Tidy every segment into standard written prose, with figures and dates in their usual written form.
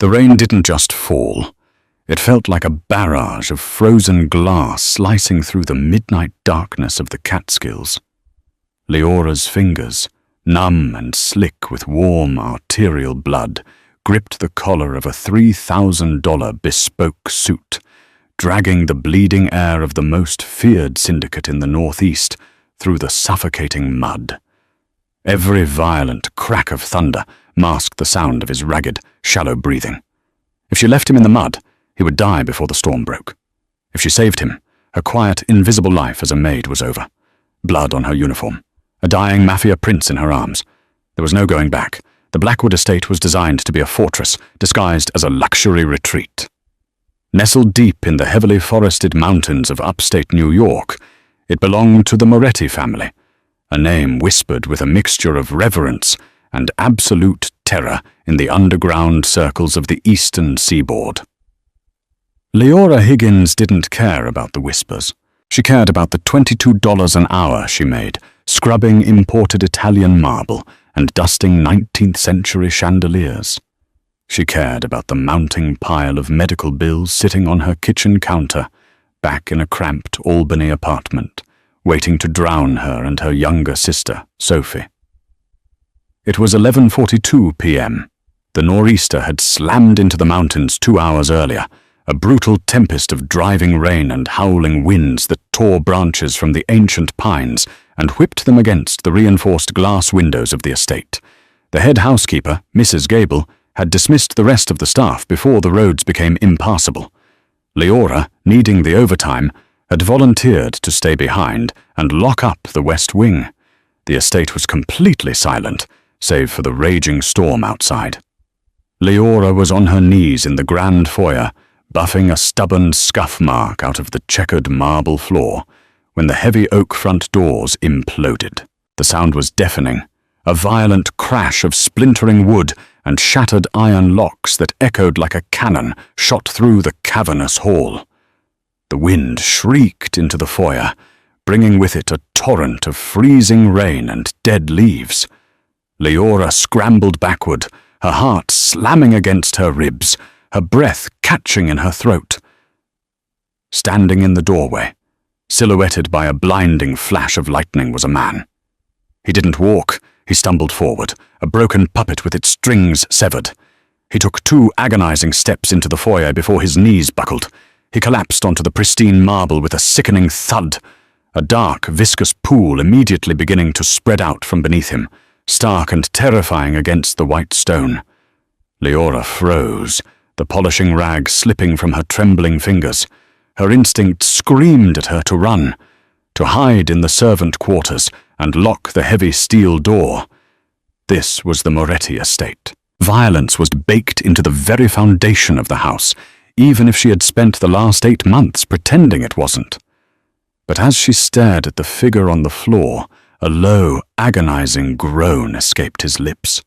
The rain didn't just fall. It felt like a barrage of frozen glass slicing through the midnight darkness of the Catskills. Leora's fingers, numb and slick with warm arterial blood, gripped the collar of a $3,000 bespoke suit, dragging the bleeding air of the most feared syndicate in the Northeast through the suffocating mud. Every violent crack of thunder masked the sound of his ragged, shallow breathing. If she left him in the mud, he would die before the storm broke. If she saved him, her quiet, invisible life as a maid was over. Blood on her uniform, a dying Mafia prince in her arms. There was no going back. The Blackwood estate was designed to be a fortress, disguised as a luxury retreat. Nestled deep in the heavily forested mountains of upstate New York, it belonged to the Moretti family, a name whispered with a mixture of reverence and absolute terror in the underground circles of the eastern seaboard. Leora Higgins didn't care about the whispers. She cared about the $22 an hour she made, scrubbing imported Italian marble and dusting 19th century chandeliers. She cared about the mounting pile of medical bills sitting on her kitchen counter, back in a cramped Albany apartment, waiting to drown her and her younger sister, Sophie. It was 11:42 p.m. The nor'easter had slammed into the mountains 2 hours earlier, a brutal tempest of driving rain and howling winds that tore branches from the ancient pines and whipped them against the reinforced glass windows of the estate. The head housekeeper, Mrs. Gable, had dismissed the rest of the staff before the roads became impassable. Leora, needing the overtime, had volunteered to stay behind and lock up the west wing. The estate was completely silent, save for the raging storm outside. Leora was on her knees in the grand foyer, buffing a stubborn scuff mark out of the checkered marble floor, when the heavy oak front doors imploded. The sound was deafening, a violent crash of splintering wood and shattered iron locks that echoed like a cannon shot through the cavernous hall. The wind shrieked into the foyer, bringing with it a torrent of freezing rain and dead leaves. Leora scrambled backward, her heart slamming against her ribs, her breath catching in her throat. Standing in the doorway, silhouetted by a blinding flash of lightning, was a man. He didn't walk, he stumbled forward, a broken puppet with its strings severed. He took 2 agonizing steps into the foyer before his knees buckled. He collapsed onto the pristine marble with a sickening thud, a dark, viscous pool immediately beginning to spread out from beneath him, stark and terrifying against the white stone. Leora froze, the polishing rag slipping from her trembling fingers. Her instinct screamed at her to run, to hide in the servant quarters and lock the heavy steel door. This was the Moretti estate. Violence was baked into the very foundation of the house, even if she had spent the last 8 months pretending it wasn't. But as she stared at the figure on the floor, a low, agonizing groan escaped his lips.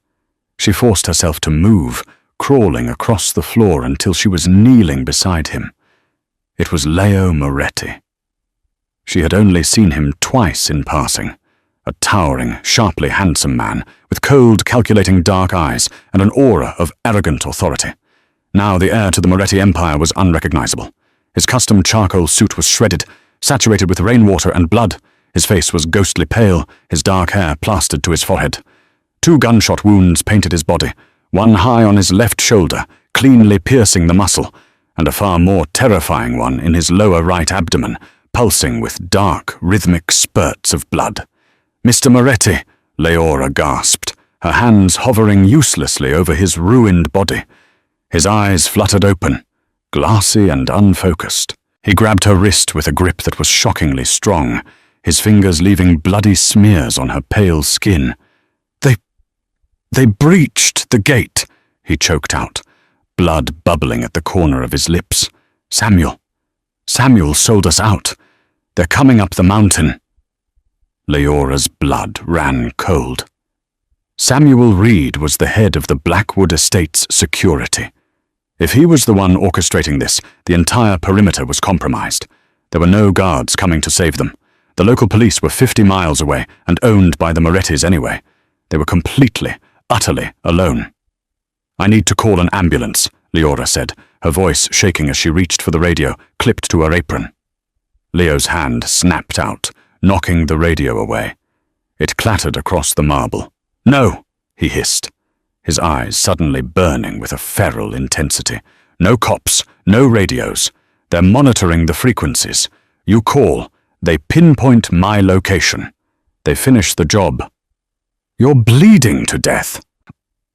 She forced herself to move, crawling across the floor until she was kneeling beside him. It was Leo Moretti. She had only seen him twice in passing, a towering, sharply handsome man with cold, calculating dark eyes and an aura of arrogant authority. Now the heir to the Moretti Empire was unrecognizable. His custom charcoal suit was shredded, saturated with rainwater and blood. His face was ghostly pale, his dark hair plastered to his forehead. 2 gunshot wounds painted his body, one high on his left shoulder, cleanly piercing the muscle, and a far more terrifying one in his lower right abdomen, pulsing with dark, rhythmic spurts of blood. "Mr. Moretti," Leora gasped, her hands hovering uselessly over his ruined body. His eyes fluttered open, glassy and unfocused. He grabbed her wrist with a grip that was shockingly strong, his fingers leaving bloody smears on her pale skin. They breached the gate," he choked out, blood bubbling at the corner of his lips. Samuel sold us out. They're coming up the mountain." Leora's blood ran cold. Samuel Reed was the head of the Blackwood Estate's security. If he was the one orchestrating this, the entire perimeter was compromised. There were no guards coming to save them. The local police were 50 miles away and owned by the Morettis anyway. They were completely, utterly alone. "I need to call an ambulance," Leora said, her voice shaking as she reached for the radio, clipped to her apron. Leo's hand snapped out, knocking the radio away. It clattered across the marble. "No!" he hissed, his eyes suddenly burning with a feral intensity. "No cops, no radios. They're monitoring the frequencies. You call, they pinpoint my location. They finish the job. You're bleeding to death!"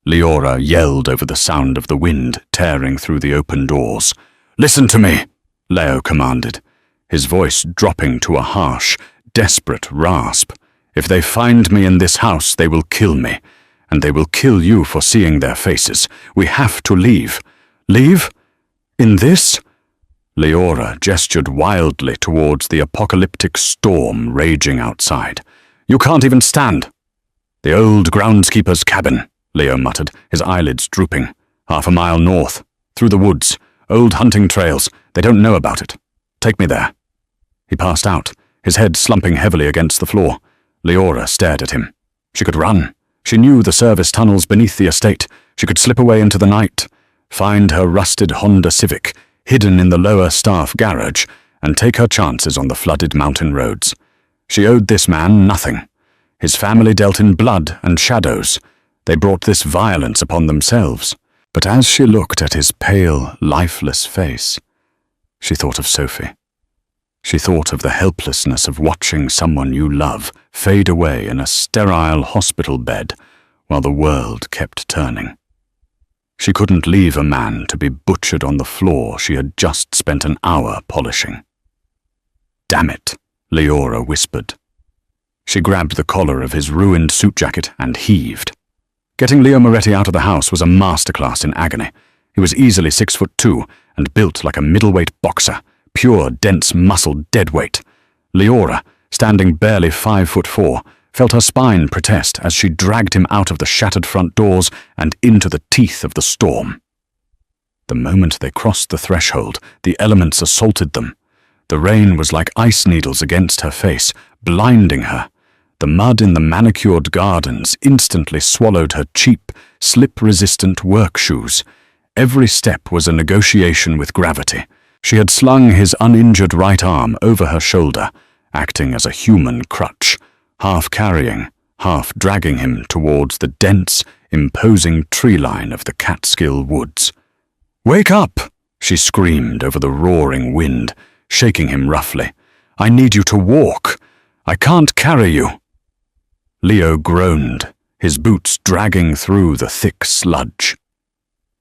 Leora yelled over the sound of the wind tearing through the open doors. "Listen to me," Leo commanded, his voice dropping to a harsh, desperate rasp. "If they find me in this house, they will kill me, and they will kill you for seeing their faces. We have to leave." "Leave? In this?" Leora gestured wildly towards the apocalyptic storm raging outside. "You can't even stand." "The old groundskeeper's cabin," Leo muttered, his eyelids drooping. "Half a mile north, through the woods, old hunting trails. They don't know about it. Take me there." He passed out, his head slumping heavily against the floor. Leora stared at him. She could run. She knew the service tunnels beneath the estate. She could slip away into the night, find her rusted Honda Civic, hidden in the lower staff garage, and take her chances on the flooded mountain roads. She owed this man nothing. His family dealt in blood and shadows. They brought this violence upon themselves. But as she looked at his pale, lifeless face, she thought of Sophie. She thought of the helplessness of watching someone you love fade away in a sterile hospital bed while the world kept turning. She couldn't leave a man to be butchered on the floor she had just spent an hour polishing. "Damn it," Leora whispered. She grabbed the collar of his ruined suit jacket and heaved. Getting Leo Moretti out of the house was a masterclass in agony. He was easily 6'2" and built like a middleweight boxer, pure, dense muscle deadweight. Leora, standing barely 5'4", felt her spine protest as she dragged him out of the shattered front doors and into the teeth of the storm. The moment they crossed the threshold, the elements assaulted them. The rain was like ice needles against her face, blinding her. The mud in the manicured gardens instantly swallowed her cheap, slip-resistant work shoes. Every step was a negotiation with gravity. She had slung his uninjured right arm over her shoulder, acting as a human crutch, half carrying, half dragging him towards the dense, imposing tree line of the Catskill woods. "Wake up!" she screamed over the roaring wind, shaking him roughly. "I need you to walk. I can't carry you." Leo groaned, his boots dragging through the thick sludge.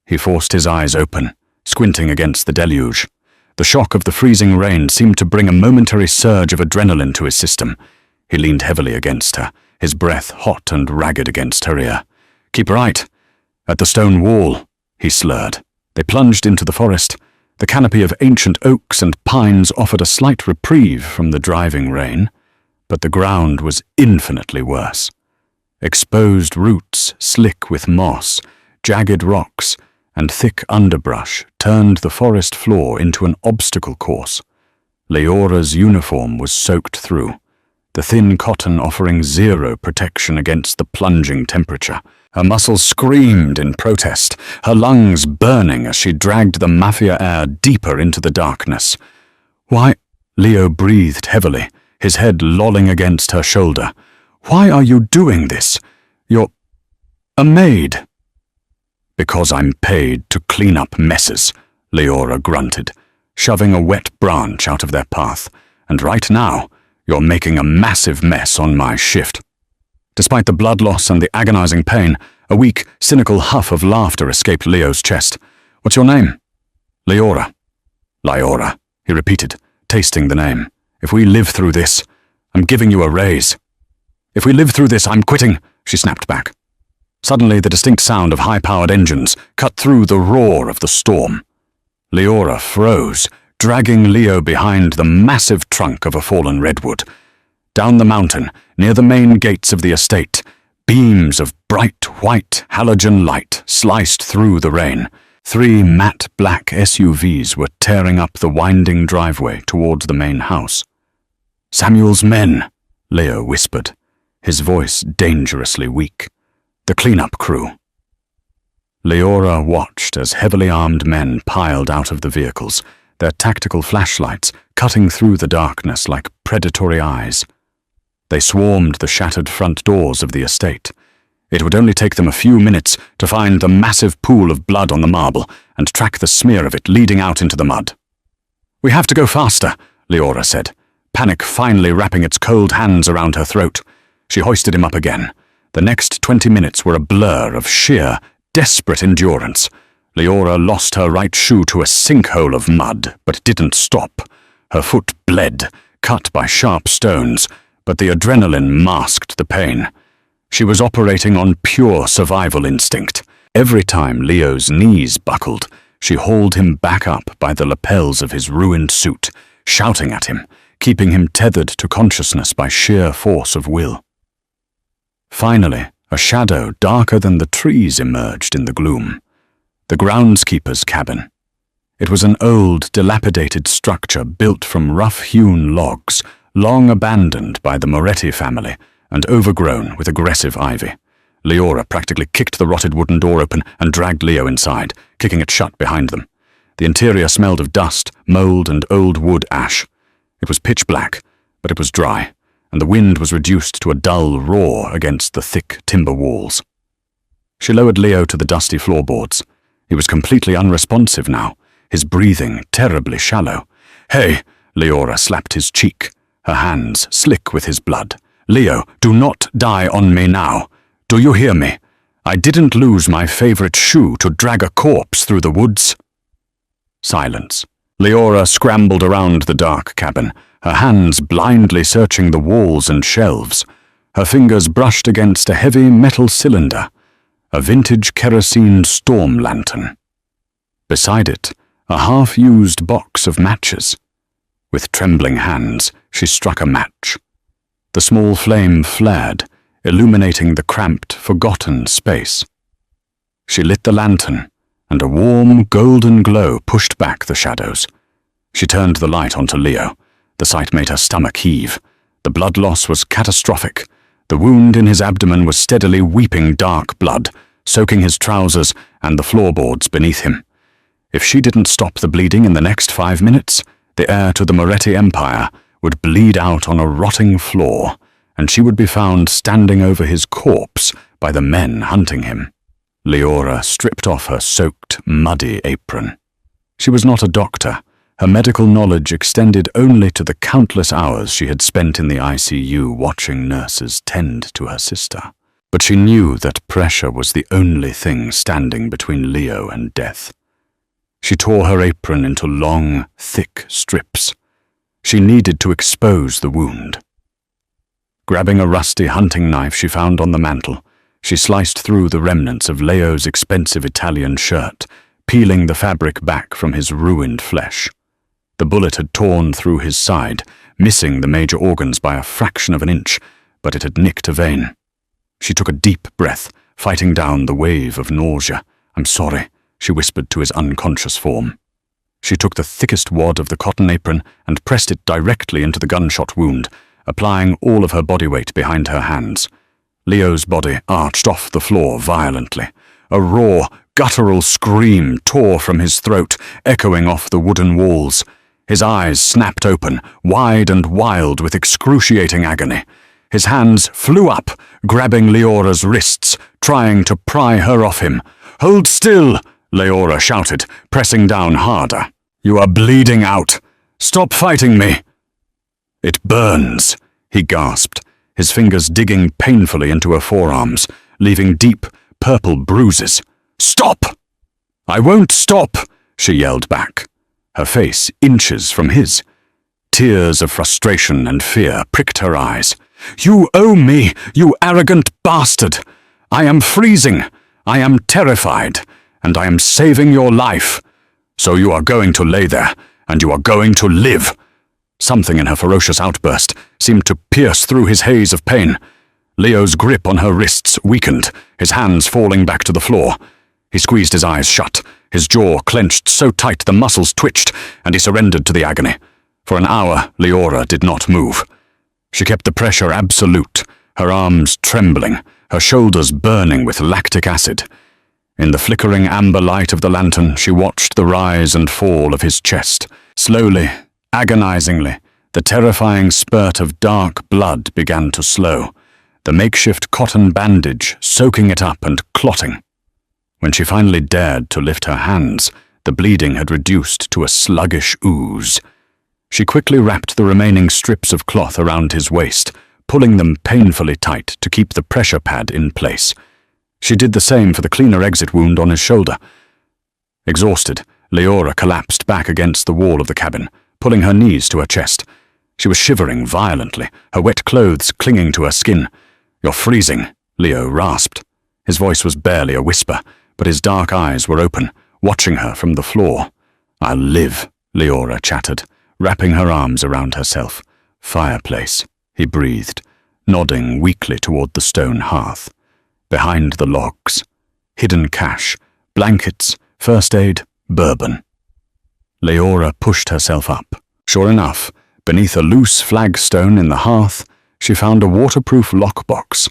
He forced his eyes open, squinting against the deluge. The shock of the freezing rain seemed to bring a momentary surge of adrenaline to his system. He leaned heavily against her, his breath hot and ragged against her ear. "Keep right." "At the stone wall," he slurred. They plunged into the forest. The canopy of ancient oaks and pines offered a slight reprieve from the driving rain, but the ground was infinitely worse. Exposed roots, slick with moss, jagged rocks, and thick underbrush turned the forest floor into an obstacle course. Leora's uniform was soaked through, the thin cotton offering zero protection against the plunging temperature. Her muscles screamed in protest, her lungs burning as she dragged the Mafia air deeper into the darkness. "Why?" Leo breathed heavily, his head lolling against her shoulder. "Why are you doing this? You're a maid." "Because I'm paid to clean up messes," Leora grunted, shoving a wet branch out of their path. "And right now, you're making a massive mess on my shift." Despite the blood loss and the agonizing pain, a weak, cynical huff of laughter escaped Leo's chest. "What's your name?" "Leora." "Leora," he repeated, tasting the name. "If we live through this, I'm giving you a raise." "If we live through this, I'm quitting," she snapped back. Suddenly, the distinct sound of high-powered engines cut through the roar of the storm. Leora froze, dragging Leo behind the massive trunk of a fallen redwood. Down the mountain, near the main gates of the estate, beams of bright white halogen light sliced through the rain. 3 matte black SUVs were tearing up the winding driveway towards the main house. "Samuel's men," Leo whispered, his voice dangerously weak. "The cleanup crew." Leora watched as heavily armed men piled out of the vehicles, their tactical flashlights cutting through the darkness like predatory eyes. They swarmed the shattered front doors of the estate. It would only take them a few minutes to find the massive pool of blood on the marble and track the smear of it leading out into the mud. "We have to go faster," Leora said, panic finally wrapping its cold hands around her throat. She hoisted him up again. The next 20 minutes were a blur of sheer, desperate endurance. Leora lost her right shoe to a sinkhole of mud, but didn't stop. Her foot bled, cut by sharp stones, but the adrenaline masked the pain. She was operating on pure survival instinct. Every time Leo's knees buckled, she hauled him back up by the lapels of his ruined suit, shouting at him, keeping him tethered to consciousness by sheer force of will. Finally, a shadow darker than the trees emerged in the gloom. The groundskeeper's cabin. It was an old, dilapidated structure built from rough-hewn logs, long abandoned by the Moretti family and overgrown with aggressive ivy. Leora practically kicked the rotted wooden door open and dragged Leo inside, kicking it shut behind them. The interior smelled of dust, mold, and old wood ash. It was pitch black, but it was dry, and the wind was reduced to a dull roar against the thick timber walls. She lowered Leo to the dusty floorboards. He was completely unresponsive now, his breathing terribly shallow. "Hey!" Leora slapped his cheek, her hands slick with his blood. "Leo, do not die on me now. Do you hear me? I didn't lose my favorite shoe to drag a corpse through the woods." Silence. Leora scrambled around the dark cabin, her hands blindly searching the walls and shelves. Her fingers brushed against a heavy metal cylinder, a vintage kerosene storm lantern. Beside it, a half-used box of matches. With trembling hands, she struck a match. The small flame flared, illuminating the cramped, forgotten space. She lit the lantern, and a warm, golden glow pushed back the shadows. She turned the light onto Leo. The sight made her stomach heave. The blood loss was catastrophic. The wound in his abdomen was steadily weeping dark blood, soaking his trousers and the floorboards beneath him. If she didn't stop the bleeding in the next 5 minutes, the heir to the Moretti Empire would bleed out on a rotting floor, and she would be found standing over his corpse by the men hunting him. Leora stripped off her soaked, muddy apron. She was not a doctor. Her medical knowledge extended only to the countless hours she had spent in the ICU watching nurses tend to her sister. But she knew that pressure was the only thing standing between Leo and death. She tore her apron into long, thick strips. She needed to expose the wound. Grabbing a rusty hunting knife she found on the mantel, she sliced through the remnants of Leo's expensive Italian shirt, peeling the fabric back from his ruined flesh. The bullet had torn through his side, missing the major organs by a fraction of an inch, but it had nicked a vein. She took a deep breath, fighting down the wave of nausea. "I'm sorry," she whispered to his unconscious form. She took the thickest wad of the cotton apron and pressed it directly into the gunshot wound, applying all of her body weight behind her hands. Leo's body arched off the floor violently. A raw, guttural scream tore from his throat, echoing off the wooden walls. His eyes snapped open, wide and wild with excruciating agony. His hands flew up, grabbing Leora's wrists, trying to pry her off him. "Hold still!" Leora shouted, pressing down harder. "You are bleeding out. Stop fighting me!" "It burns," he gasped, his fingers digging painfully into her forearms, leaving deep, purple bruises. "Stop!" "I won't stop," she yelled back, her face inches from his. Tears of frustration and fear pricked her eyes. "You owe me, you arrogant bastard! I am freezing, I am terrified, and I am saving your life. So you are going to lay there, and you are going to live." Something in her ferocious outburst seemed to pierce through his haze of pain. Leo's grip on her wrists weakened, his hands falling back to the floor. He squeezed his eyes shut, his jaw clenched so tight the muscles twitched, and he surrendered to the agony. For an hour, Leora did not move. She kept the pressure absolute, her arms trembling, her shoulders burning with lactic acid. In the flickering amber light of the lantern, she watched the rise and fall of his chest. Slowly, agonizingly, the terrifying spurt of dark blood began to slow, the makeshift cotton bandage soaking it up and clotting. When she finally dared to lift her hands, the bleeding had reduced to a sluggish ooze. She quickly wrapped the remaining strips of cloth around his waist, pulling them painfully tight to keep the pressure pad in place. She did the same for the cleaner exit wound on his shoulder. Exhausted, Leora collapsed back against the wall of the cabin, pulling her knees to her chest. She was shivering violently, her wet clothes clinging to her skin. "You're freezing," Leo rasped. His voice was barely a whisper, but his dark eyes were open, watching her from the floor. "I'll live," Leora chattered, wrapping her arms around herself. "Fireplace," he breathed, nodding weakly toward the stone hearth. Behind the logs, hidden cash, blankets, first aid, bourbon. Leora pushed herself up. Sure enough, beneath a loose flagstone in the hearth, she found a waterproof lockbox.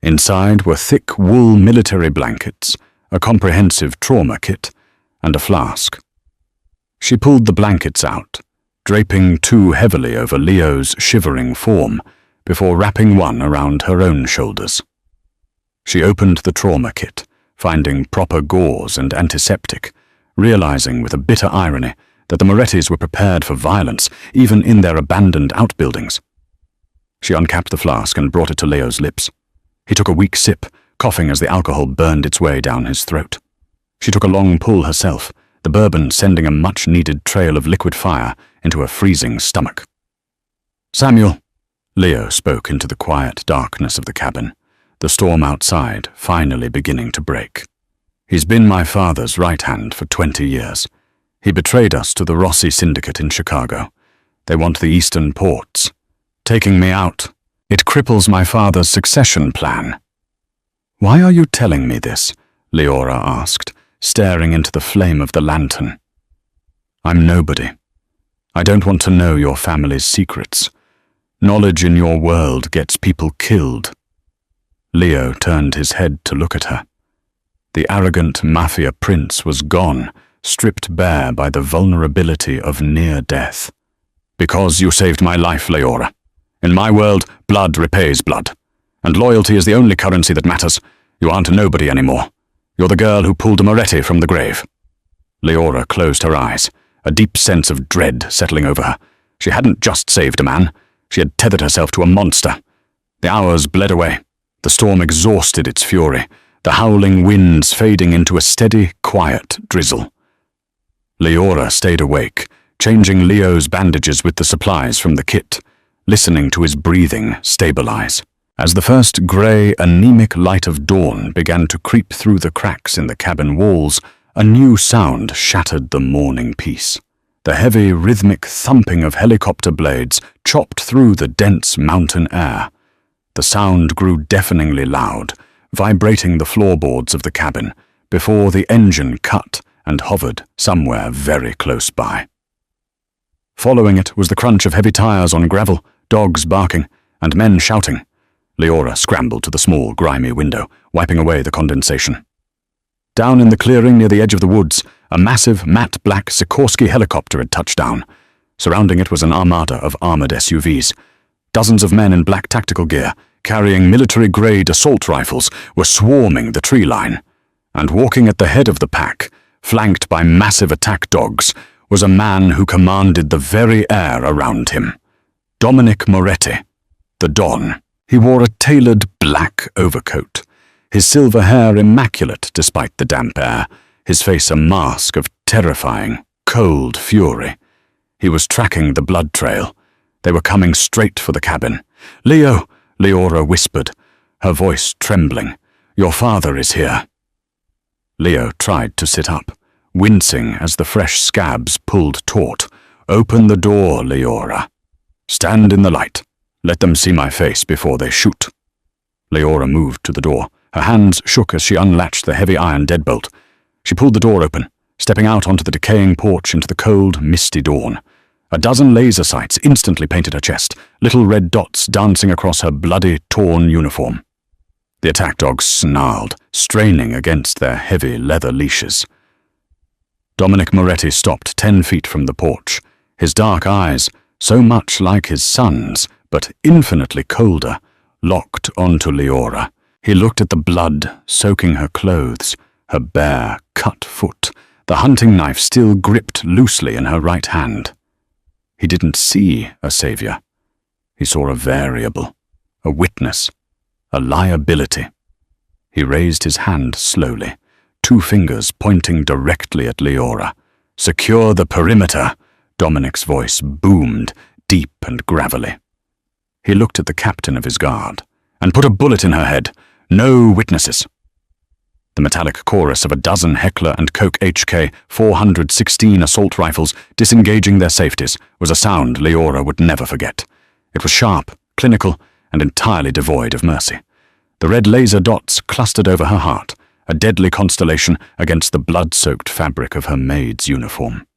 Inside were thick wool military blankets, a comprehensive trauma kit, and a flask. She pulled the blankets out, draping two heavily over Leo's shivering form, before wrapping one around her own shoulders. She opened the trauma kit, finding proper gauze and antiseptic, realizing with a bitter irony that the Morettis were prepared for violence, even in their abandoned outbuildings. She uncapped the flask and brought it to Leo's lips. He took a weak sip, coughing as the alcohol burned its way down his throat. She took a long pull herself, the bourbon sending a much-needed trail of liquid fire into her freezing stomach. "Samuel," Leo spoke into the quiet darkness of the cabin, the storm outside finally beginning to break. "He's been my father's right hand for 20 years. He betrayed us to the Rossi Syndicate in Chicago. They want the eastern ports. Taking me out, it cripples my father's succession plan." "Why are you telling me this?" Leora asked, staring into the flame of the lantern. "I'm nobody. I don't want to know your family's secrets. Knowledge in your world gets people killed." Leo turned his head to look at her. The arrogant Mafia prince was gone, stripped bare by the vulnerability of near death. "Because you saved my life, Leora. In my world, blood repays blood. And loyalty is the only currency that matters. You aren't a nobody anymore. You're the girl who pulled a Moretti from the grave." Leora closed her eyes, a deep sense of dread settling over her. She hadn't just saved a man. She had tethered herself to a monster. The hours bled away. The storm exhausted its fury, the howling winds fading into a steady, quiet drizzle. Leora stayed awake, changing Leo's bandages with the supplies from the kit, listening to his breathing stabilize. As the first grey, anemic light of dawn began to creep through the cracks in the cabin walls, a new sound shattered the morning peace. The heavy, rhythmic thumping of helicopter blades chopped through the dense mountain air. The sound grew deafeningly loud, vibrating the floorboards of the cabin, before the engine cut and hovered somewhere very close by. Following it was the crunch of heavy tires on gravel, dogs barking, and men shouting. Leora scrambled to the small, grimy window, wiping away the condensation. Down in the clearing near the edge of the woods, a massive, matte black Sikorsky helicopter had touched down. Surrounding it was an armada of armored SUVs. Dozens of men in black tactical gear, carrying military-grade assault rifles, were swarming the tree line. And walking at the head of the pack, flanked by massive attack dogs, was a man who commanded the very air around him. Dominic Moretti, the Don. He wore a tailored black overcoat, his silver hair immaculate despite the damp air, his face a mask of terrifying, cold fury. He was tracking the blood trail. They were coming straight for the cabin. "Leo," Leora whispered, her voice trembling. "Your father is here." Leo tried to sit up, wincing as the fresh scabs pulled taut. "Open the door, Leora. Stand in the light. Let them see my face before they shoot." Leora moved to the door. Her hands shook as she unlatched the heavy iron deadbolt. She pulled the door open, stepping out onto the decaying porch into the cold, misty dawn. A dozen laser sights instantly painted her chest, little red dots dancing across her bloody, torn uniform. The attack dogs snarled, straining against their heavy leather leashes. Dominic Moretti stopped 10 feet from the porch, his dark eyes, so much like his son's, but infinitely colder, locked onto Leora. He looked at the blood soaking her clothes, her bare, cut foot, the hunting knife still gripped loosely in her right hand. He didn't see a savior. He saw a variable, a witness, a liability. He raised his hand slowly, 2 fingers pointing directly at Leora. "Secure the perimeter," Dominic's voice boomed, deep and gravelly. He looked at the captain of his guard, "and put a bullet in her head. No witnesses." The metallic chorus of a dozen Heckler & Koch HK 416 assault rifles disengaging their safeties was a sound Leora would never forget. It was sharp, clinical, and entirely devoid of mercy. The red laser dots clustered over her heart, a deadly constellation against the blood-soaked fabric of her maid's uniform.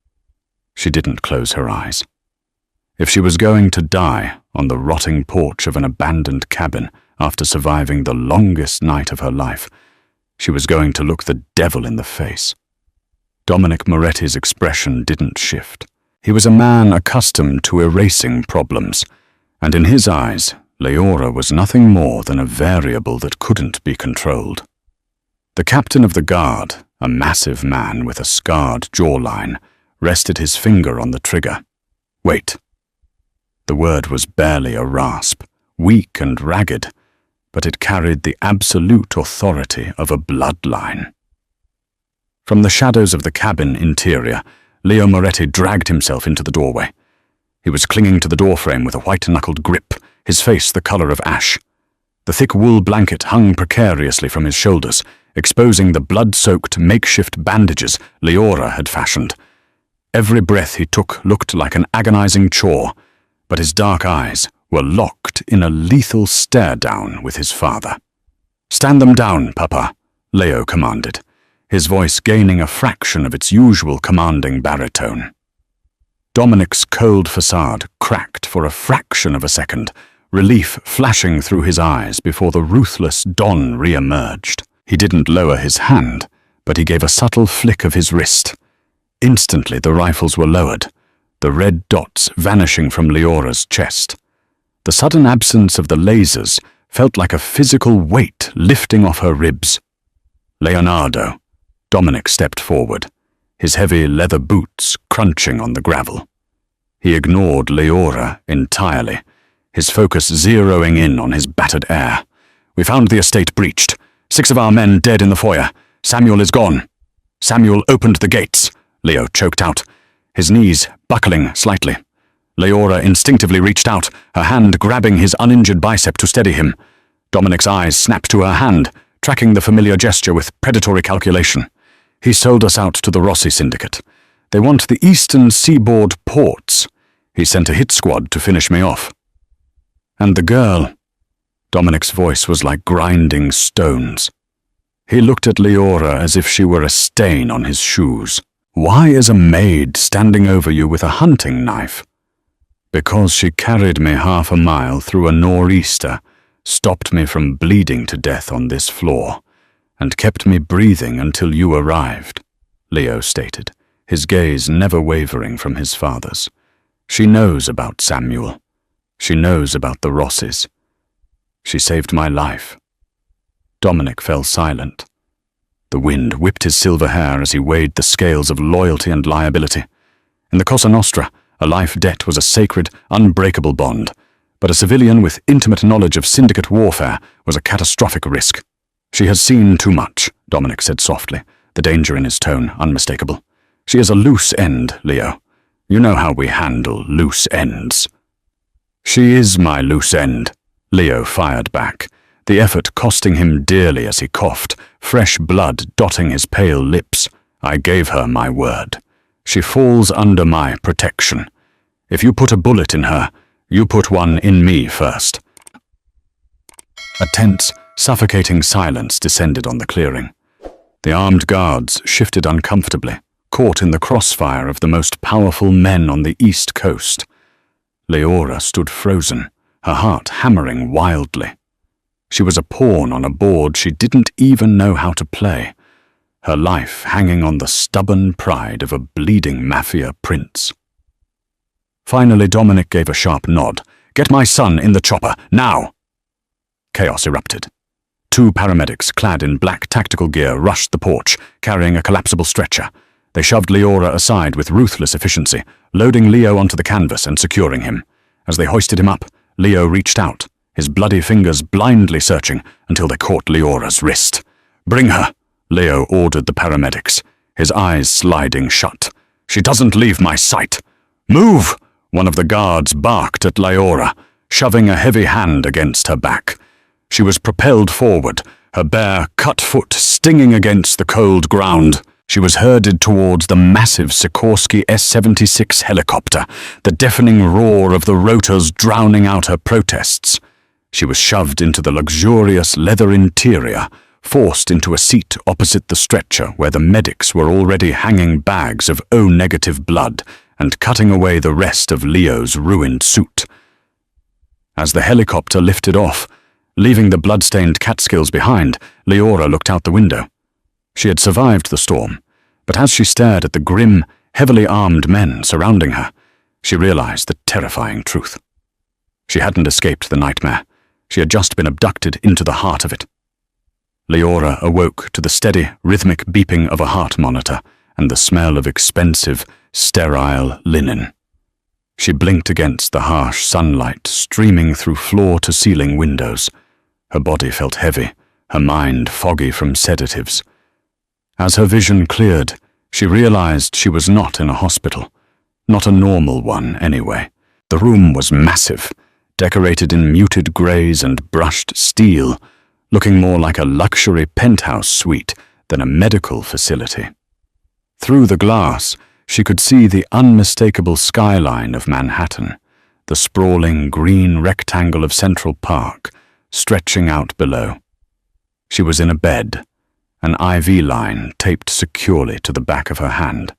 She didn't close her eyes. If she was going to die on the rotting porch of an abandoned cabin after surviving the longest night of her life, she was going to look the devil in the face. Dominic Moretti's expression didn't shift. He was a man accustomed to erasing problems, and in his eyes, Leora was nothing more than a variable that couldn't be controlled. The captain of the guard, a massive man with a scarred jawline, rested his finger on the trigger. "Wait." The word was barely a rasp, weak and ragged, but it carried the absolute authority of a bloodline. From the shadows of the cabin interior, Leo Moretti dragged himself into the doorway. He was clinging to the doorframe with a white-knuckled grip, his face the color of ash. The thick wool blanket hung precariously from his shoulders, exposing the blood-soaked makeshift bandages Leora had fashioned. Every breath he took looked like an agonizing chore, but his dark eyes were locked in a lethal stare-down with his father. "Stand them down, Papa," Leo commanded, his voice gaining a fraction of its usual commanding baritone. Dominic's cold facade cracked for a fraction of a second, relief flashing through his eyes before the ruthless Don re-emerged. He didn't lower his hand, but he gave a subtle flick of his wrist. Instantly the rifles were lowered, the red dots vanishing from Leora's chest. The sudden absence of the lasers felt like a physical weight lifting off her ribs. "Leonardo," Dominic stepped forward, his heavy leather boots crunching on the gravel. He ignored Leora entirely, his focus zeroing in on his battered air. "We found the estate breached. 6 of our men dead in the foyer. Samuel is gone." "Samuel opened the gates," Leo choked out, his knees buckling slightly. Leora instinctively reached out, her hand grabbing his uninjured bicep to steady him. Dominic's eyes snapped to her hand, tracking the familiar gesture with predatory calculation. "He sold us out to the Rossi Syndicate. They want the eastern seaboard ports. He sent a hit squad to finish me off." "And the girl?" Dominic's voice was like grinding stones. He looked at Leora as if she were a stain on his shoes. "Why is a maid standing over you with a hunting knife?" "Because she carried me half a mile through a nor'easter, stopped me from bleeding to death on this floor, and kept me breathing until you arrived," Leo stated, his gaze never wavering from his father's. "She knows about Samuel. She knows about the Rossis. She saved my life." Dominic fell silent. The wind whipped his silver hair as he weighed the scales of loyalty and liability. In the Cosa Nostra, a life debt was a sacred, unbreakable bond, but a civilian with intimate knowledge of syndicate warfare was a catastrophic risk. "She has seen too much," Dominic said softly, the danger in his tone unmistakable. "She is a loose end, Leo. You know how we handle loose ends." "She is my loose end," Leo fired back, the effort costing him dearly as he coughed, fresh blood dotting his pale lips. "I gave her my word. She falls under my protection. If you put a bullet in her, you put one in me first." A tense, suffocating silence descended on the clearing. The armed guards shifted uncomfortably, caught in the crossfire of the most powerful men on the East Coast. Leora stood frozen, her heart hammering wildly. She was a pawn on a board she didn't even know how to play, her life hanging on the stubborn pride of a bleeding Mafia prince. Finally, Dominic gave a sharp nod. "Get my son in the chopper, now!" Chaos erupted. 2 paramedics clad in black tactical gear rushed the porch, carrying a collapsible stretcher. They shoved Leora aside with ruthless efficiency, loading Leo onto the canvas and securing him. As they hoisted him up, Leo reached out, his bloody fingers blindly searching until they caught Leora's wrist. "Bring her," Leo ordered the paramedics, his eyes sliding shut. "She doesn't leave my sight." "Move!" One of the guards barked at Leora, shoving a heavy hand against her back. She was propelled forward, her bare, cut foot stinging against the cold ground. She was herded towards the massive Sikorsky S-76 helicopter, the deafening roar of the rotors drowning out her protests. She was shoved into the luxurious leather interior, forced into a seat opposite the stretcher where the medics were already hanging bags of O-negative blood and cutting away the rest of Leo's ruined suit. As the helicopter lifted off, leaving the blood-stained Catskills behind, Leora looked out the window. She had survived the storm, but as she stared at the grim, heavily armed men surrounding her, she realized the terrifying truth. She hadn't escaped the nightmare. She had just been abducted into the heart of it. Leora awoke to the steady, rhythmic beeping of a heart monitor and the smell of expensive, sterile linen. She blinked against the harsh sunlight streaming through floor-to-ceiling windows. Her body felt heavy, her mind foggy from sedatives. As her vision cleared, she realized she was not in a hospital. Not a normal one, anyway. The room was massive, decorated in muted greys and brushed steel, looking more like a luxury penthouse suite than a medical facility. Through the glass, she could see the unmistakable skyline of Manhattan, the sprawling green rectangle of Central Park stretching out below. She was in a bed, an IV line taped securely to the back of her hand.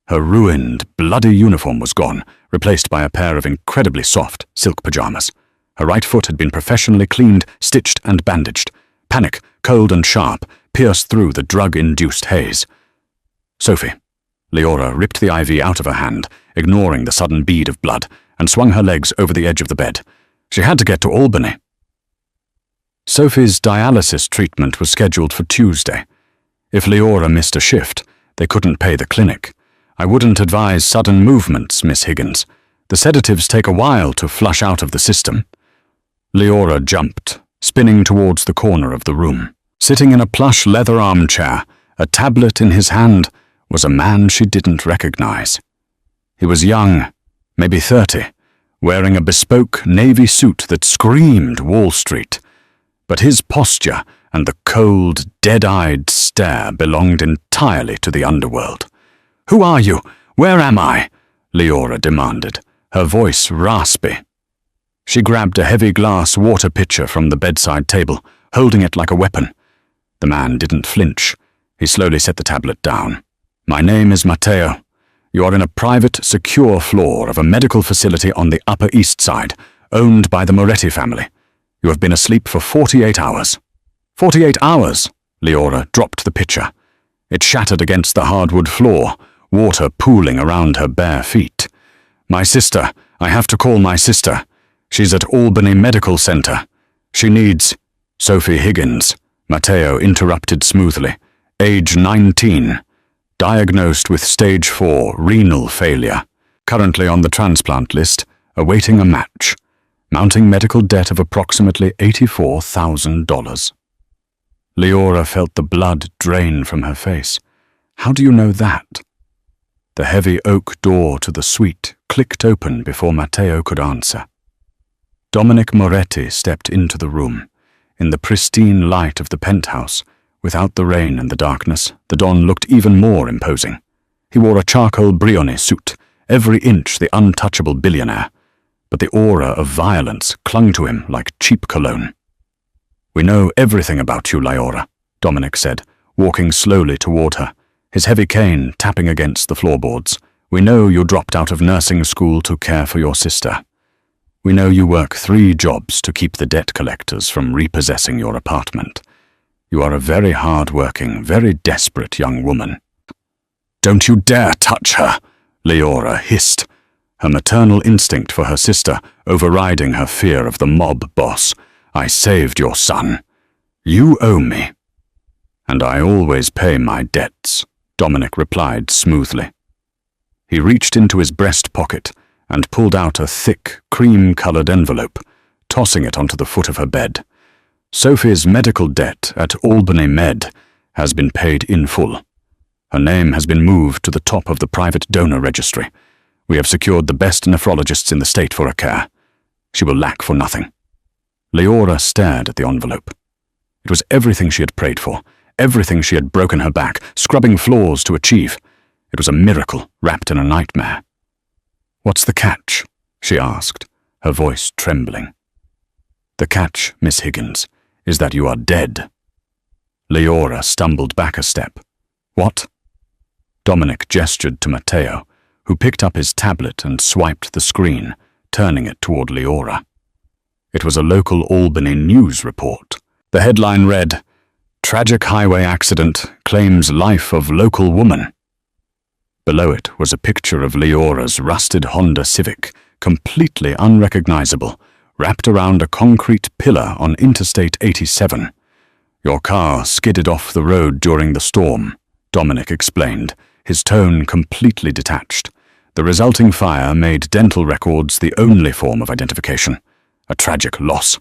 Her ruined, bloody uniform was gone, replaced by a pair of incredibly soft silk pajamas. Her right foot had been professionally cleaned, stitched, and bandaged. Panic, cold and sharp, pierced through the drug-induced haze. "Sophie." Leora ripped the IV out of her hand, ignoring the sudden bead of blood, and swung her legs over the edge of the bed. She had to get to Albany. Sophie's dialysis treatment was scheduled for Tuesday. If Leora missed a shift, they couldn't pay the clinic. "I wouldn't advise sudden movements, Miss Higgins. The sedatives take a while to flush out of the system." Leora jumped, spinning towards the corner of the room. Sitting in a plush leather armchair, a tablet in his hand, was a man she didn't recognize. He was young, maybe 30, wearing a bespoke navy suit that screamed Wall Street. But his posture and the cold, dead-eyed stare belonged entirely to the underworld. "Who are you? Where am I?" Leora demanded, her voice raspy. She grabbed a heavy glass water pitcher from the bedside table, holding it like a weapon. The man didn't flinch. He slowly set the tablet down. "My name is Matteo. You are in a private, secure floor of a medical facility on the Upper East Side, owned by the Moretti family. You have been asleep for 48 hours. 48 hours! Leora dropped the pitcher. It shattered against the hardwood floor, water pooling around her bare feet. "My sister. I have to call my sister. She's at Albany Medical Center. She needs—" "Sophie Higgins," Matteo interrupted smoothly. "Age 19. Diagnosed with stage 4 renal failure. Currently on the transplant list, awaiting a match. Mounting medical debt of approximately $84,000. Leora felt the blood drain from her face. "How do you know that?" The heavy oak door to the suite clicked open before Matteo could answer. Dominic Moretti stepped into the room. In the pristine light of the penthouse, without the rain and the darkness, the Don looked even more imposing. He wore a charcoal Brioni suit, every inch the untouchable billionaire, but the aura of violence clung to him like cheap cologne. "We know everything about you, Leora," Dominic said, walking slowly toward her, his heavy cane tapping against the floorboards. "We know you dropped out of nursing school to care for your sister." We know you work 3 jobs to keep the debt collectors from repossessing your apartment. You are a very hard-working, very desperate young woman." "Don't you dare touch her," Leora hissed, her maternal instinct for her sister overriding her fear of the mob boss. "I saved your son. You owe me." "And I always pay my debts," Dominic replied smoothly. He reached into his breast pocket and pulled out a thick, cream-colored envelope, tossing it onto the foot of her bed. "Sophie's medical debt at Albany Med has been paid in full. Her name has been moved to the top of the private donor registry. We have secured the best nephrologists in the state for her care. She will lack for nothing." Leora stared at the envelope. It was everything she had prayed for, everything she had broken her back, scrubbing floors to achieve. It was a miracle wrapped in a nightmare. "What's the catch?" she asked, her voice trembling. "The catch, Miss Higgins, is that you are dead." Leora stumbled back a step. "What?" Dominic gestured to Matteo, who picked up his tablet and swiped the screen, turning it toward Leora. It was a local Albany news report. The headline read, "Tragic highway accident claims life of local woman." Below it was a picture of Leora's rusted Honda Civic, completely unrecognizable, wrapped around a concrete pillar on Interstate 87. "Your car skidded off the road during the storm," Dominic explained, his tone completely detached. "The resulting fire made dental records the only form of identification. A tragic loss."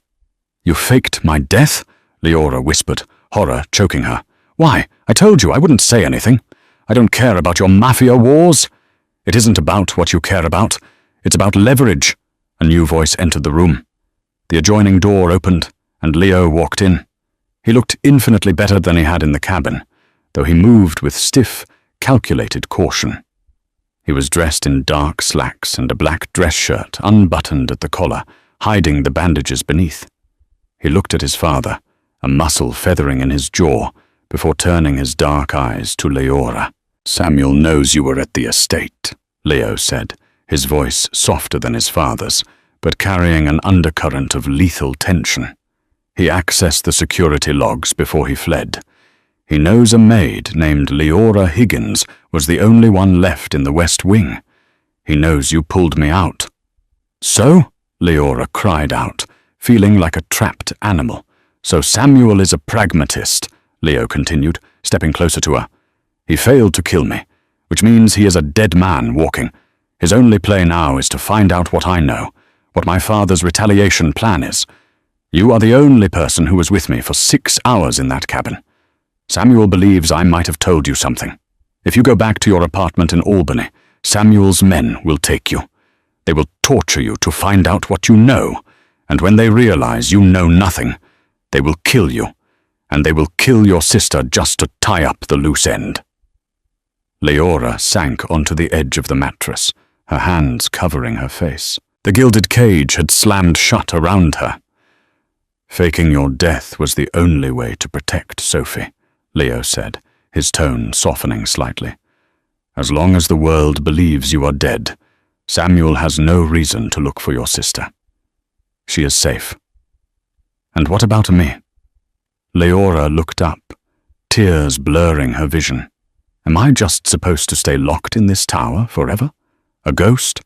"You faked my death?" Leora whispered, horror choking her. "Why? I told you I wouldn't say anything. I don't care about your Mafia wars." "It isn't about what you care about. It's about leverage." A new voice entered the room. The adjoining door opened, and Leo walked in. He looked infinitely better than he had in the cabin, though he moved with stiff, calculated caution. He was dressed in dark slacks and a black dress shirt unbuttoned at the collar, hiding the bandages beneath. He looked at his father, a muscle feathering in his jaw, before turning his dark eyes to Leora. "Samuel knows you were at the estate," Leo said, his voice softer than his father's, but carrying an undercurrent of lethal tension. "He accessed the security logs before he fled. He knows a maid named Leora Higgins was the only one left in the West Wing. He knows you pulled me out." "So?" Leora cried out, feeling like a trapped animal. "So Samuel is a pragmatist," Leo continued, stepping closer to her. "He failed to kill me, which means he is a dead man walking. His only play now is to find out what I know, what my father's retaliation plan is. You are the only person who was with me for 6 hours in that cabin. Samuel believes I might have told you something. If you go back to your apartment in Albany, Samuel's men will take you. They will torture you to find out what you know, and when they realize you know nothing, they will kill you, and they will kill your sister just to tie up the loose end." Leora sank onto the edge of the mattress, her hands covering her face. The gilded cage had slammed shut around her. "Faking your death was the only way to protect Sophie," Leo said, his tone softening slightly. "As long as the world believes you are dead, Samuel has no reason to look for your sister. She is safe." "And what about me?" Leora looked up, tears blurring her vision. "Am I just supposed to stay locked in this tower forever? A ghost?"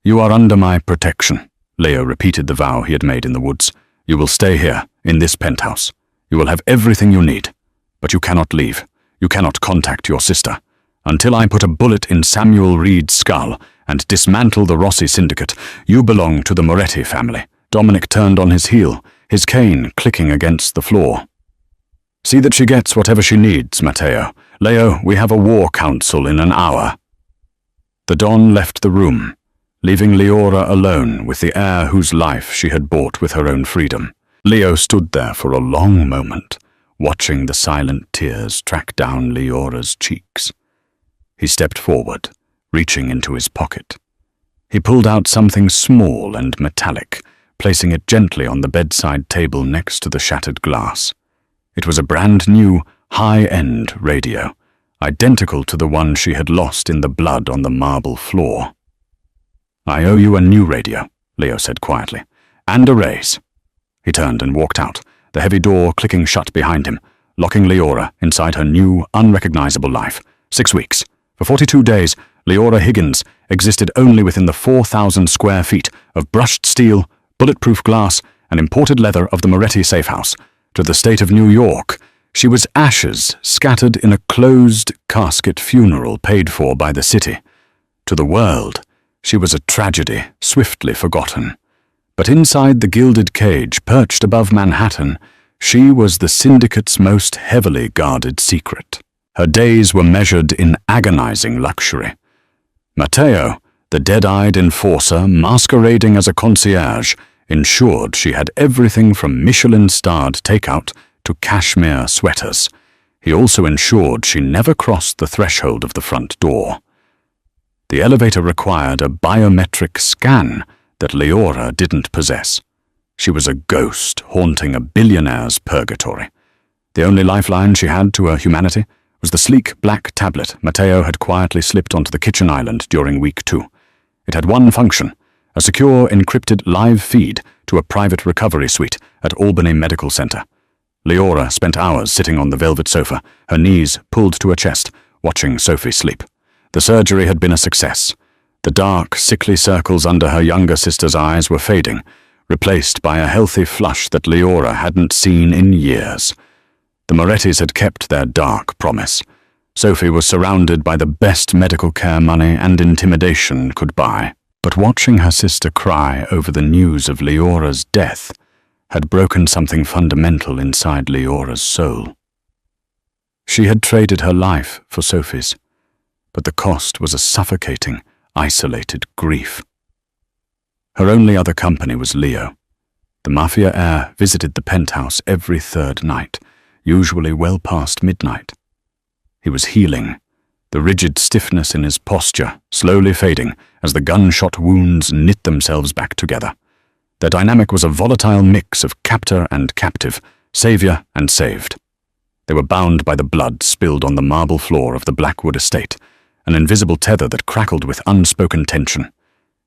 "You are under my protection," Leo repeated the vow he had made in the woods. "You will stay here, in this penthouse. You will have everything you need. But you cannot leave. You cannot contact your sister. Until I put a bullet in Samuel Reed's skull and dismantle the Rossi syndicate, you belong to the Moretti family." Dominic turned on his heel, his cane clicking against the floor. "See that she gets whatever she needs, Matteo. Leo, we have a war council in an hour." The Don left the room, leaving Leora alone with the heir whose life she had bought with her own freedom. Leo stood there for a long moment, watching the silent tears track down Leora's cheeks. He stepped forward, reaching into his pocket. He pulled out something small and metallic, placing it gently on the bedside table next to the shattered glass. It was a brand-new, high-end radio, identical to the one she had lost in the blood on the marble floor. "I owe you a new radio," Leo said quietly. "And a raise." He turned and walked out, the heavy door clicking shut behind him, locking Leora inside her new, unrecognizable life. 6 weeks. For 42 days, Leora Higgins existed only within the 4,000 square feet of brushed steel, bulletproof glass, and imported leather of the Moretti safe house. To the state of New York, she was ashes scattered in a closed casket funeral paid for by the city. To the world, she was a tragedy swiftly forgotten. But inside the gilded cage perched above Manhattan, she was the syndicate's most heavily guarded secret. Her days were measured in agonizing luxury. Matteo, the dead-eyed enforcer masquerading as a concierge, ensured she had everything from Michelin-starred takeout to cashmere sweaters. He also ensured she never crossed the threshold of the front door. The elevator required a biometric scan that Leora didn't possess. She was a ghost haunting a billionaire's purgatory. The only lifeline she had to her humanity was the sleek black tablet Matteo had quietly slipped onto the kitchen island during week 2. It had one function: a secure, encrypted live feed to a private recovery suite at Albany Medical Center. Leora spent hours sitting on the velvet sofa, her knees pulled to her chest, watching Sophie sleep. The surgery had been a success. The dark, sickly circles under her younger sister's eyes were fading, replaced by a healthy flush that Leora hadn't seen in years. The Morettis had kept their dark promise. Sophie was surrounded by the best medical care money and intimidation could buy. But watching her sister cry over the news of Leora's death had broken something fundamental inside Leora's soul. She had traded her life for Sophie's, but the cost was a suffocating, isolated grief. Her only other company was Leo. The Mafia heir visited the penthouse every third night, usually well past midnight. He was healing, the rigid stiffness in his posture slowly fading as the gunshot wounds knit themselves back together. Their dynamic was a volatile mix of captor and captive, savior and saved. They were bound by the blood spilled on the marble floor of the Blackwood estate, an invisible tether that crackled with unspoken tension.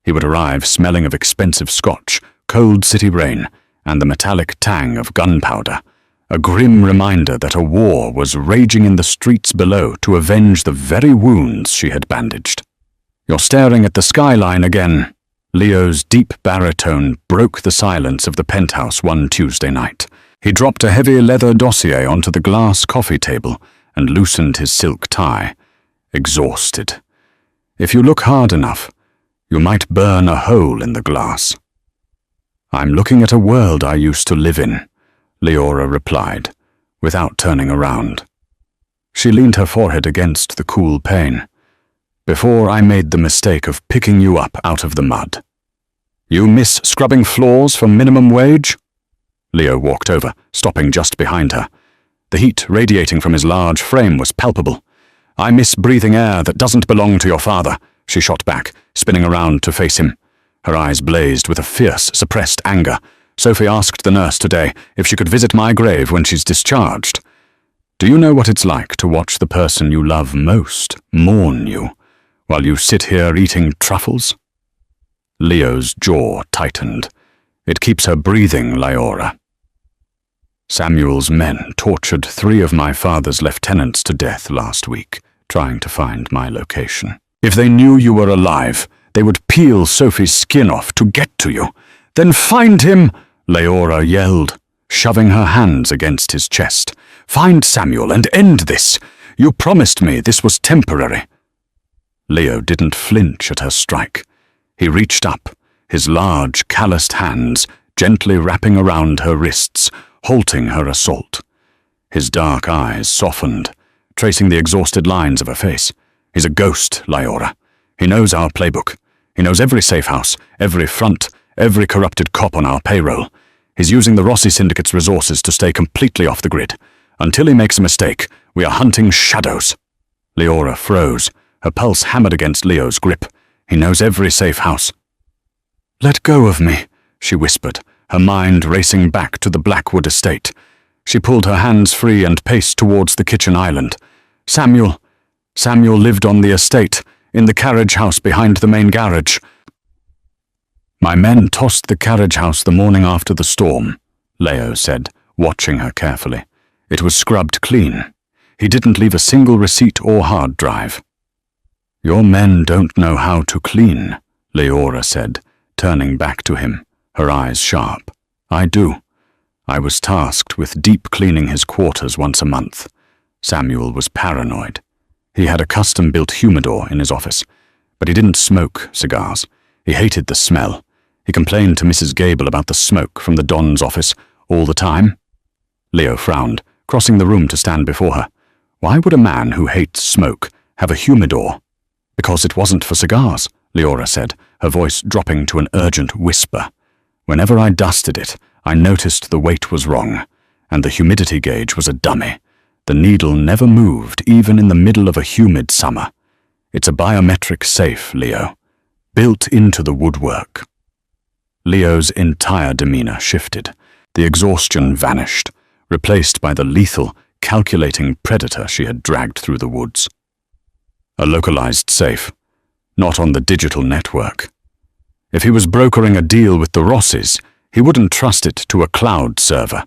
He would arrive smelling of expensive scotch, cold city rain, and the metallic tang of gunpowder, a grim reminder that a war was raging in the streets below to avenge the very wounds she had bandaged. "You're staring at the skyline again." Leo's deep baritone broke the silence of the penthouse one Tuesday night. He dropped a heavy leather dossier onto the glass coffee table and loosened his silk tie, exhausted. "If you look hard enough, you might burn a hole in the glass." "I'm looking at a world I used to live in," Leora replied, without turning around. She leaned her forehead against the cool pane. "Before I made the mistake of picking you up out of the mud." "You miss scrubbing floors for minimum wage?" Leo walked over, stopping just behind her. The heat radiating from his large frame was palpable. "I miss breathing air that doesn't belong to your father," she shot back, spinning around to face him. Her eyes blazed with a fierce, suppressed anger. "Sophie asked the nurse today if she could visit my grave when she's discharged. Do you know what it's like to watch the person you love most mourn you, while you sit here eating truffles?" Leo's jaw tightened. "It keeps her breathing, Leora." "Samuel's men tortured 3 of my father's lieutenants to death last week, trying to find my location. If they knew you were alive, they would peel Sophie's skin off to get to you. Then find him!" Leora yelled, shoving her hands against his chest. "Find Samuel and end this. You promised me this was temporary." Leo didn't flinch at her strike. He reached up, his large, calloused hands gently wrapping around her wrists, halting her assault. His dark eyes softened, tracing the exhausted lines of her face. "He's a ghost, Leora. He knows our playbook. He knows every safe house, every front, every corrupted cop on our payroll. He's using the Rossi Syndicate's resources to stay completely off the grid. Until he makes a mistake, we are hunting shadows." Leora froze, her pulse hammered against Leo's grip. "He knows every safe house." "Let go of me," she whispered, her mind racing back to the Blackwood estate. She pulled her hands free and paced towards the kitchen island. Samuel lived on the estate, in the carriage house behind the main garage." My men tossed the carriage house the morning after the storm, Leo said, watching her carefully. It was scrubbed clean. He didn't leave a single receipt or hard drive. Your men don't know how to clean, Leora said, turning back to him, her eyes sharp. I do. I was tasked with deep cleaning his quarters once a month. Samuel was paranoid. He had a custom-built humidor in his office, but he didn't smoke cigars. He hated the smell. He complained to Mrs. Gable about the smoke from the Don's office all the time. Leo frowned, crossing the room to stand before her. Why would a man who hates smoke have a humidor? Because it wasn't for cigars, Leora said, her voice dropping to an urgent whisper. Whenever I dusted it, I noticed the weight was wrong, and the humidity gauge was a dummy. The needle never moved, even in the middle of a humid summer. It's a biometric safe, Leo, built into the woodwork. Leo's entire demeanor shifted. The exhaustion vanished, replaced by the lethal, calculating predator she had dragged through the woods. A localized safe, not on the digital network. If he was brokering a deal with the Rosses, he wouldn't trust it to a cloud server.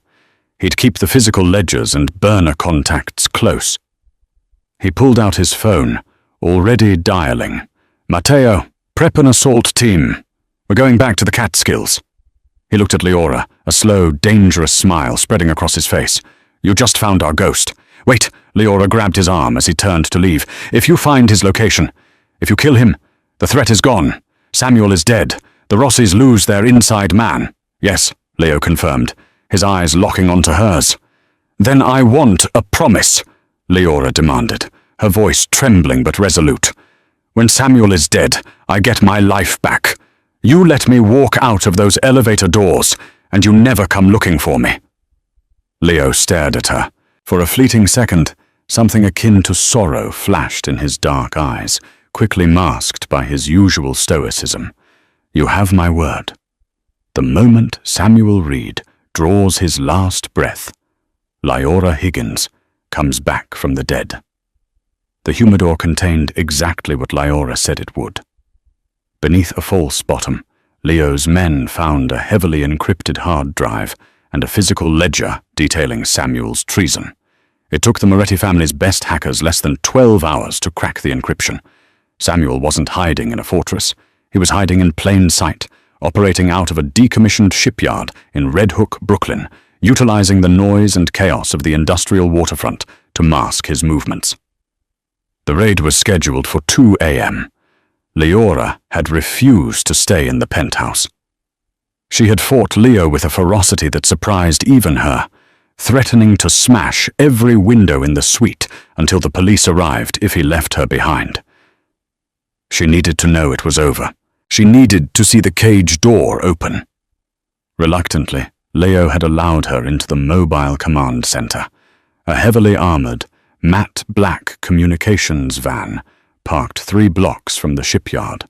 He'd keep the physical ledgers and burner contacts close. He pulled out his phone, already dialing. Matteo, prep an assault team. We're going back to the Catskills. He looked at Leora, a slow, dangerous smile spreading across his face. You just found our ghost. Wait, Leora grabbed his arm as he turned to leave. If you find his location, if you kill him, the threat is gone. Samuel is dead. The Rosses lose their inside man. Yes, Leo confirmed, his eyes locking onto hers. Then I want a promise, Leora demanded, her voice trembling but resolute. When Samuel is dead, I get my life back. You let me walk out of those elevator doors, and you never come looking for me. Leo stared at her. For a fleeting second, something akin to sorrow flashed in his dark eyes, quickly masked by his usual stoicism. You have my word. The moment Samuel Reed draws his last breath, Leora Higgins comes back from the dead. The humidor contained exactly what Leora said it would. Beneath a false bottom, Leo's men found a heavily encrypted hard drive and a physical ledger detailing Samuel's treason. It took the Moretti family's best hackers less than 12 hours to crack the encryption. Samuel wasn't hiding in a fortress. He was hiding in plain sight, operating out of a decommissioned shipyard in Red Hook, Brooklyn, utilizing the noise and chaos of the industrial waterfront to mask his movements. The raid was scheduled for 2 a.m. Leora had refused to stay in the penthouse. She had fought Leo with a ferocity that surprised even her, threatening to smash every window in the suite until the police arrived if he left her behind. She needed to know it was over. She needed to see the cage door open. Reluctantly, Leo had allowed her into the mobile command center, a heavily armored, matte black communications van parked 3 blocks from the shipyard.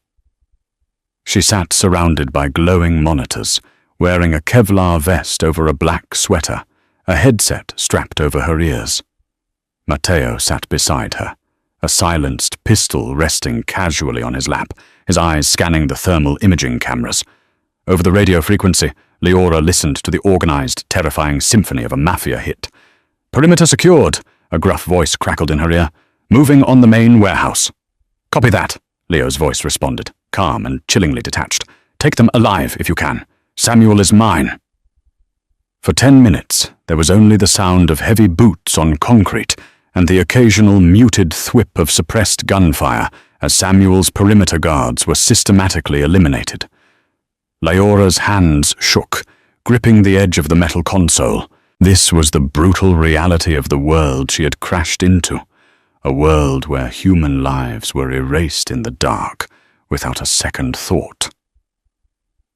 She sat surrounded by glowing monitors, wearing a Kevlar vest over a black sweater, a headset strapped over her ears. Matteo sat beside her, a silenced pistol resting casually on his lap, his eyes scanning the thermal imaging cameras. Over the radio frequency, Leora listened to the organized, terrifying symphony of a Mafia hit. "Perimeter secured," a gruff voice crackled in her ear. "Moving on the main warehouse." "Copy that," Leo's voice responded, calm and chillingly detached. "Take them alive if you can. Samuel is mine." For 10 minutes, there was only the sound of heavy boots on concrete and the occasional muted thwip of suppressed gunfire as Samuel's perimeter guards were systematically eliminated. Leora's hands shook, gripping the edge of the metal console. This was the brutal reality of the world she had crashed into, a world where human lives were erased in the dark without a second thought.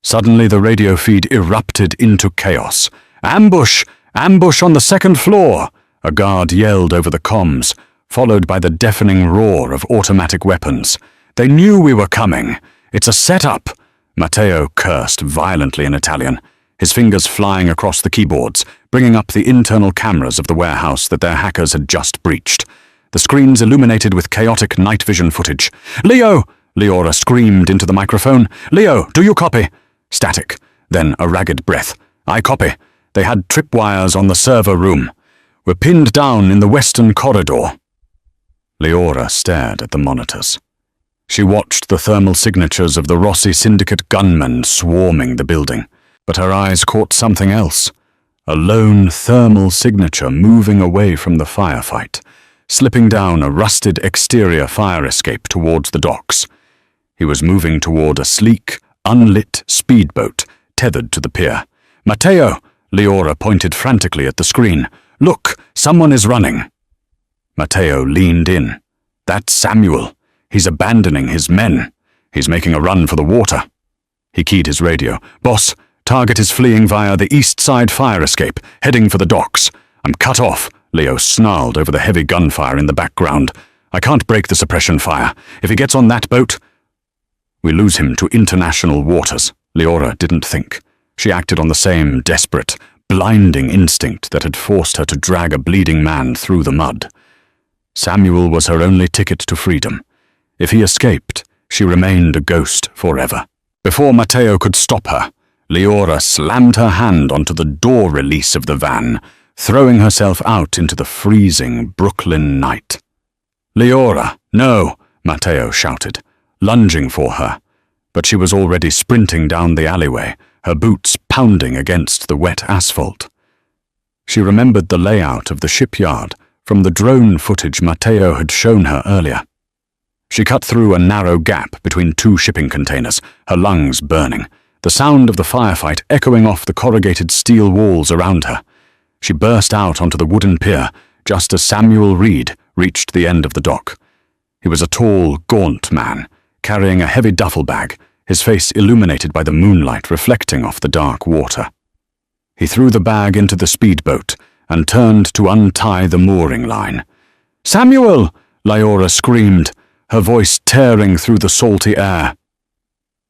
Suddenly the radio feed erupted into chaos. "Ambush! Ambush on the 2nd floor!" a guard yelled over the comms, followed by the deafening roar of automatic weapons. "They knew we were coming. It's a setup!" Matteo cursed violently in Italian, his fingers flying across the keyboards, bringing up the internal cameras of the warehouse that their hackers had just breached. The screens illuminated with chaotic night vision footage. "Leo!" Leora screamed into the microphone. "Leo, do you copy?" Static, then a ragged breath. I copy. They had tripwires on the server room. We're pinned down in the western corridor. Leora stared at the monitors. She watched the thermal signatures of the Rossi Syndicate gunmen swarming the building, but her eyes caught something else. A lone thermal signature moving away from the firefight, slipping down a rusted exterior fire escape towards the docks. He was moving toward a sleek, unlit speedboat tethered to the pier. "Matteo!" Leora pointed frantically at the screen. "Look, someone is running." Matteo leaned in. "That's Samuel. He's abandoning his men. He's making a run for the water." He keyed his radio. "Boss, target is fleeing via the east side fire escape, heading for the docks. I'm cut off," Leo snarled over the heavy gunfire in the background. "I can't break the suppression fire. If he gets on that boat..." "We lose him to international waters." Leora didn't think. She acted on the same desperate, blinding instinct that had forced her to drag a bleeding man through the mud. Samuel was her only ticket to freedom. If he escaped, she remained a ghost forever. Before Matteo could stop her, Leora slammed her hand onto the door release of the van, throwing herself out into the freezing Brooklyn night. "Leora, no!" Matteo shouted, lunging for her, but she was already sprinting down the alleyway, her boots pounding against the wet asphalt. She remembered the layout of the shipyard from the drone footage Matteo had shown her earlier. She cut through a narrow gap between two shipping containers, her lungs burning, the sound of the firefight echoing off the corrugated steel walls around her. She burst out onto the wooden pier just as Samuel Reed reached the end of the dock. He was a tall, gaunt man, carrying a heavy duffel bag, his face illuminated by the moonlight reflecting off the dark water. He threw the bag into the speedboat and turned to untie the mooring line. "Samuel!" Leora screamed, her voice tearing through the salty air.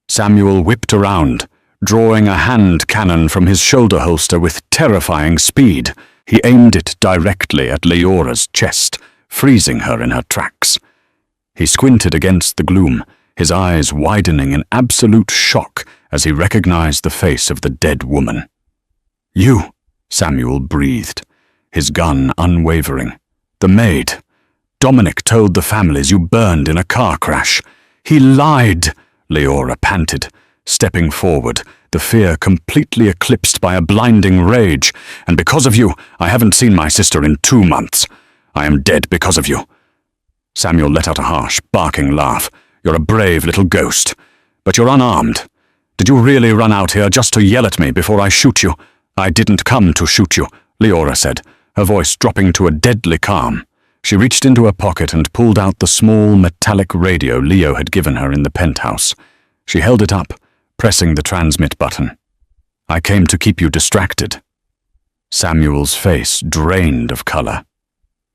Samuel whipped around, drawing a hand cannon from his shoulder holster with terrifying speed. He aimed it directly at Leora's chest, freezing her in her tracks. He squinted against the gloom, his eyes widening in absolute shock as he recognized the face of the dead woman. "You," Samuel breathed, his gun unwavering. "The maid. Dominic told the families you burned in a car crash." "He lied," Leora panted, stepping forward, the fear completely eclipsed by a blinding rage. "And because of you, I haven't seen my sister in 2 months. I am dead because of you." Samuel let out a harsh, barking laugh. "You're a brave little ghost, but you're unarmed. Did you really run out here just to yell at me before I shoot you?" "I didn't come to shoot you," Leora said, her voice dropping to a deadly calm. She reached into her pocket and pulled out the small metallic radio Leo had given her in the penthouse. She held it up, pressing the transmit button. "I came to keep you distracted." Samuel's face drained of color.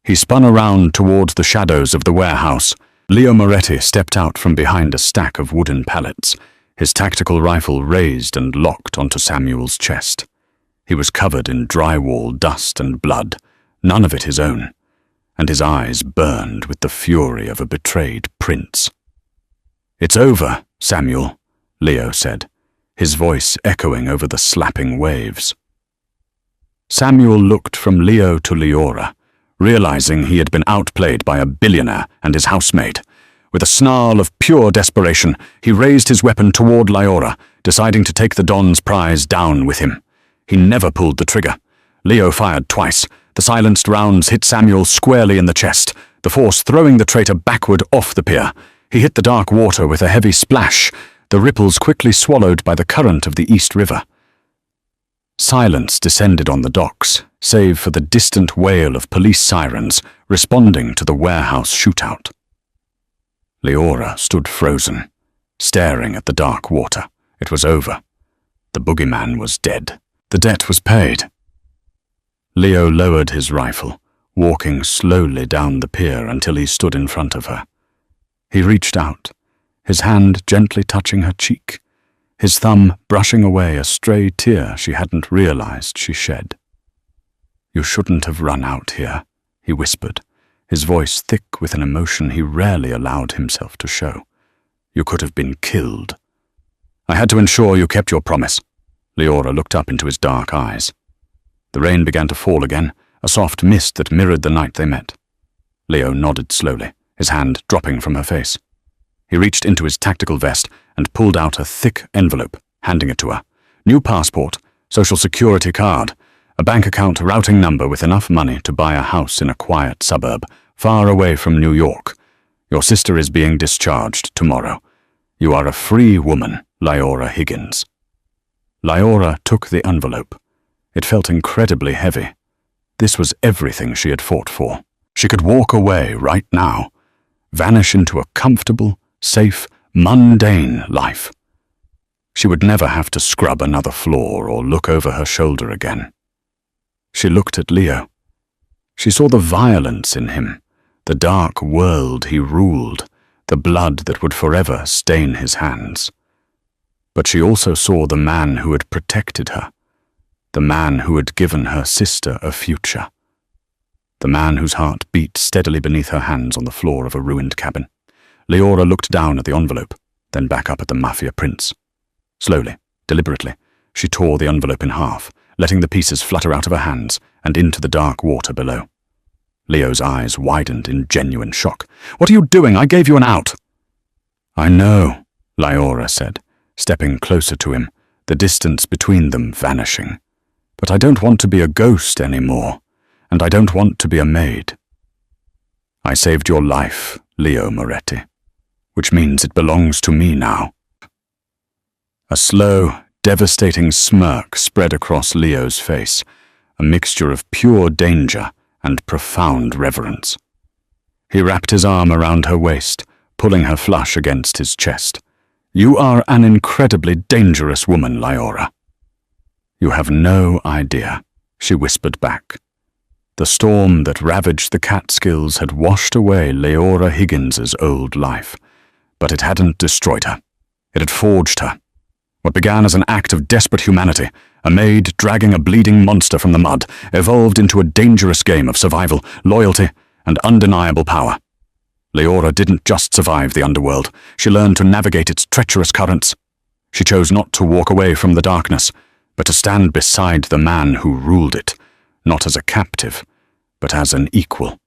He spun around toward the shadows of the warehouse. Leo Moretti stepped out from behind a stack of wooden pallets, his tactical rifle raised and locked onto Samuel's chest. He was covered in drywall dust and blood, none of it his own, and his eyes burned with the fury of a betrayed prince. "It's over, Samuel," Leo said, his voice echoing over the slapping waves. Samuel looked from Leo to Leora, realizing he had been outplayed by a billionaire and his housemaid. With a snarl of pure desperation, he raised his weapon toward Leora, deciding to take the Don's prize down with him. He never pulled the trigger. Leo fired twice. The silenced rounds hit Samuel squarely in the chest, the force throwing the traitor backward off the pier. He hit the dark water with a heavy splash, the ripples quickly swallowed by the current of the East River. Silence descended on the docks, save for the distant wail of police sirens responding to the warehouse shootout. Leora stood frozen, staring at the dark water. It was over. The boogeyman was dead. The debt was paid. Leo lowered his rifle, walking slowly down the pier until he stood in front of her. He reached out, his hand gently touching her cheek, his thumb brushing away a stray tear she hadn't realized she shed. "You shouldn't have run out here," he whispered, his voice thick with an emotion he rarely allowed himself to show. "You could have been killed." I had to ensure you kept your promise. Leora looked up into his dark eyes. The rain began to fall again, a soft mist that mirrored the night they met. Leo nodded slowly, his hand dropping from her face. He reached into his tactical vest and pulled out a thick envelope, handing it to her. New passport, social security card, a bank account routing number with enough money to buy a house in a quiet suburb, far away from New York. Your sister is being discharged tomorrow. You are a free woman, Leora Higgins. Leora took the envelope. It felt incredibly heavy. This was everything she had fought for. She could walk away right now, vanish into a comfortable, safe, mundane life. She would never have to scrub another floor or look over her shoulder again. She looked at Leo. She saw the violence in him, the dark world he ruled, the blood that would forever stain his hands. But she also saw the man who had protected her, the man who had given her sister a future, the man whose heart beat steadily beneath her hands on the floor of a ruined cabin. Leora looked down at the envelope, then back up at the Mafia prince. Slowly, deliberately, she tore the envelope in half, letting the pieces flutter out of her hands and into the dark water below. Leo's eyes widened in genuine shock. "What are you doing? I gave you an out." "I know," Leora said, stepping closer to him, the distance between them vanishing. "But I don't want to be a ghost anymore, and I don't want to be a maid. I saved your life, Leo Moretti, which means it belongs to me now." A slow, devastating smirk spread across Leo's face, a mixture of pure danger and profound reverence. He wrapped his arm around her waist, pulling her flush against his chest. "You are an incredibly dangerous woman, Leora." "You have no idea," she whispered back. The storm that ravaged the Catskills had washed away Leora Higgins's old life, but it hadn't destroyed her. It had forged her. What began as an act of desperate humanity, a maid dragging a bleeding monster from the mud, evolved into a dangerous game of survival, loyalty, and undeniable power. Leora didn't just survive the underworld. She learned to navigate its treacherous currents. She chose not to walk away from the darkness, but to stand beside the man who ruled it, not as a captive, but as an equal.